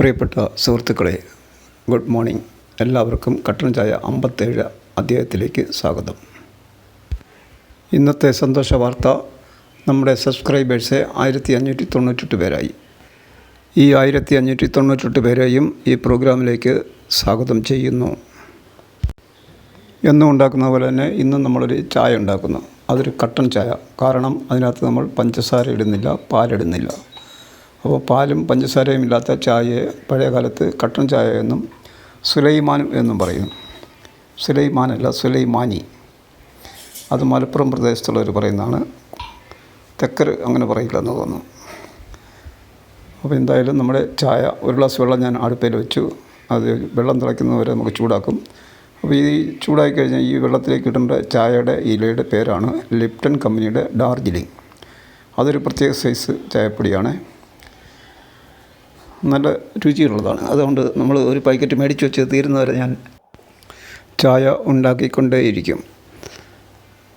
പ്രിയപ്പെട്ട സുഹൃത്തുക്കളെ, good morning. എല്ലാവർക്കും കട്ടൻ ചായ 57 അധ്യായത്തിലേക്ക് സ്വാഗതം. ഇന്നത്തെ സന്തോഷ വാർത്ത, നമ്മുടെ സബ്സ്ക്രൈബേഴ്സ് 1598 പേരായി. ഈ 1598 പേരെയും ഈ പ്രോഗ്രാമിലേക്ക് സ്വാഗതം ചെയ്യുന്നു. എന്നും ഉണ്ടാക്കുന്ന പോലെ തന്നെ ഇന്നും നമ്മളൊരു ചായ ഉണ്ടാക്കുന്നു. അതൊരു കട്ടൻ ചായ. കാരണം അതിനകത്ത് നമ്മൾ പഞ്ചസാര ഇടുന്നില്ല, പാലിടുന്നില്ല. അപ്പോൾ പാലും പഞ്ചസാരയും ഇല്ലാത്ത ചായയെ പഴയ കാലത്ത് കട്ടൻ ചായ എന്നും സുലൈമാൻ എന്നും പറയുന്നു. സുലൈമാനല്ല, സുലൈമാനി. അത് മലപ്പുറം പ്രദേശത്തുള്ളവർ പറയുന്നതാണ്. തെക്കർ അങ്ങനെ പറയില്ല എന്ന് തോന്നുന്നു. അപ്പോൾ എന്തായാലും നമ്മുടെ ചായ, ഒരു ഗ്ലാസ് വെള്ളം ഞാൻ അടുപ്പയിൽ വെച്ചു. അത് വെള്ളം തിളയ്ക്കുന്നവരെ നമുക്ക് ചൂടാക്കും. അപ്പോൾ ഈ ചൂടായി കഴിഞ്ഞാൽ ഈ വെള്ളത്തിലേക്ക് ഇടേണ്ട ചായയുടെ ഇലയുടെ പേരാണ് ലിപ്ടൺ കമ്പനിയുടെ ഡാർജിലിംഗ്. അതൊരു പ്രത്യേക സൈസ് ചായപ്പൊടിയാണ്. നല്ല രുചിയുള്ളതാണ്. അതുകൊണ്ട് നമ്മൾ ഒരു പാക്കറ്റ് മേടിച്ച് വെച്ച് തീരുന്നവരെ ഞാൻ ചായ ഉണ്ടാക്കിക്കൊണ്ടേയിരിക്കും.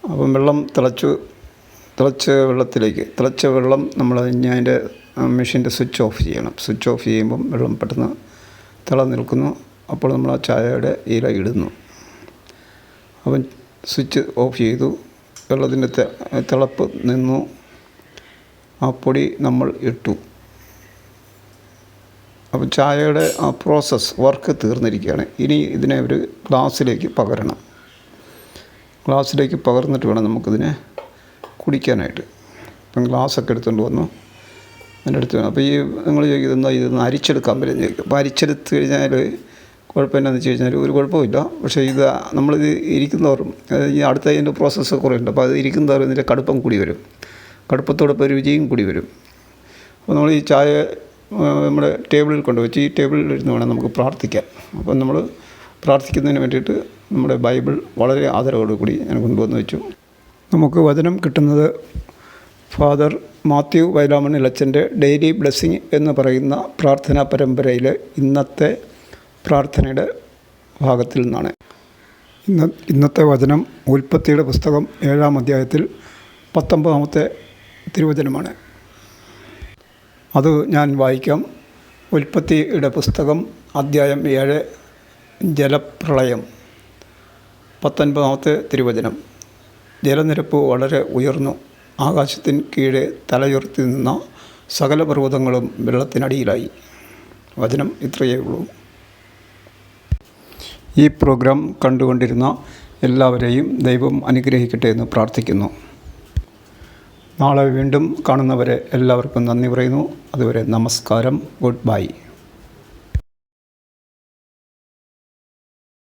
അപ്പം വെള്ളം തിളച്ച വെള്ളം നമ്മൾ അതിൻ്റെ മെഷീൻ്റെ സ്വിച്ച് ഓഫ് ചെയ്യണം. സ്വിച്ച് ഓഫ് ചെയ്യുമ്പം വെള്ളം പെട്ടെന്ന് നിൽക്കുന്നു. അപ്പോൾ നമ്മൾ ആ ചായയുടെ ഇല ഇടുന്നു. അപ്പം സ്വിച്ച് ഓഫ് ചെയ്തു. വെള്ളത്തിൻ്റെ തിളപ്പ് നിന്നു. ആ പൊടി നമ്മൾ ഇട്ടു. അപ്പം ചായയുടെ ആ പ്രോസസ്സ് വർക്ക് തീർന്നിരിക്കുകയാണ്. ഇനി ഇതിനെ ഒരു ഗ്ലാസ്സിലേക്ക് പകരണം. ഗ്ലാസ്സിലേക്ക് പകർന്നിട്ട് വേണം നമുക്കിതിനെ കുടിക്കാനായിട്ട്. അപ്പം ഗ്ലാസ്സൊക്കെ എടുത്തുകൊണ്ട് വന്നു. അതിൻ്റെ അടുത്ത് വേണം. അപ്പോൾ ഈ നിങ്ങൾ ചോദിക്കുന്നത് ഇതൊന്ന് അരിച്ചെടുക്കാൻ പറ്റും ചോദിക്കും. അപ്പോൾ അരിച്ചെടുത്ത് കഴിഞ്ഞാൽ കുഴപ്പം എന്നാന്ന് വെച്ച് കഴിഞ്ഞാൽ ഒരു കുഴപ്പമില്ല. പക്ഷേ ഇത് നമ്മളിത് ഇരിക്കുന്നവരും ഈ അടുത്ത അതിൻ്റെ പ്രോസസ്സ് കുറേ ഉണ്ട്. അപ്പോൾ അത് ഇരിക്കുന്നവരും ഇതിൻ്റെ കടുപ്പം കൂടി വരും. കടുപ്പത്തോടൊപ്പം രുചിയും കൂടി വരും. അപ്പോൾ നമ്മൾ ഈ ചായ നമ്മുടെ ടേബിളിൽ കൊണ്ടുവച്ച് ഈ ടേബിളിൽ ഇരുന്ന് വേണം നമുക്ക് പ്രാർത്ഥിക്കാം. അപ്പം നമ്മൾ പ്രാർത്ഥിക്കുന്നതിന് വേണ്ടിയിട്ട് നമ്മുടെ ബൈബിൾ വളരെ ആദരവോടുകൂടി ഞാൻ കൊണ്ടുവന്ന് വെച്ചു. നമുക്ക് വചനം കിട്ടുന്നത് ഫാദർ മാത്യു വൈലാമണ്ണിൽ അച്ഛൻ്റെ ഡെയിലി ബ്ലെസ്സിങ് എന്ന് പറയുന്ന പ്രാർത്ഥനാ പരമ്പരയിലെ ഇന്നത്തെ പ്രാർത്ഥനയുടെ ഭാഗത്തിൽ നിന്നാണ്. ഇന്നത്തെ വചനം ഉൽപ്പത്തിയുടെ പുസ്തകം 7-ാം അധ്യായത്തിൽ 19-ാമത്തെ തിരുവചനമാണ്. അത് ഞാൻ വായിക്കാം. ഉൽപ്പത്തിയുടെ പുസ്തകം അധ്യായം 7, ജലപ്രളയം. 19-ാമത്തെ തിരുവചനം. ജലനിരപ്പ് വളരെ ഉയർന്നു. ആകാശത്തിന് കീഴെ തലയുയർത്തി നിന്ന സകല പർവ്വതങ്ങളും വെള്ളത്തിനടിയിലായി. വചനം ഇത്രയേ ഉള്ളൂ. ഈ പ്രോഗ്രാം കണ്ടുകൊണ്ടിരുന്ന എല്ലാവരെയും ദൈവം അനുഗ്രഹിക്കട്ടെ എന്ന് പ്രാർത്ഥിക്കുന്നു. നാളെ വീണ്ടും കാണുന്നവരെ എല്ലാവർക്കും നന്ദി പറയുന്നു. അതുവരെ നമസ്കാരം. Good bye.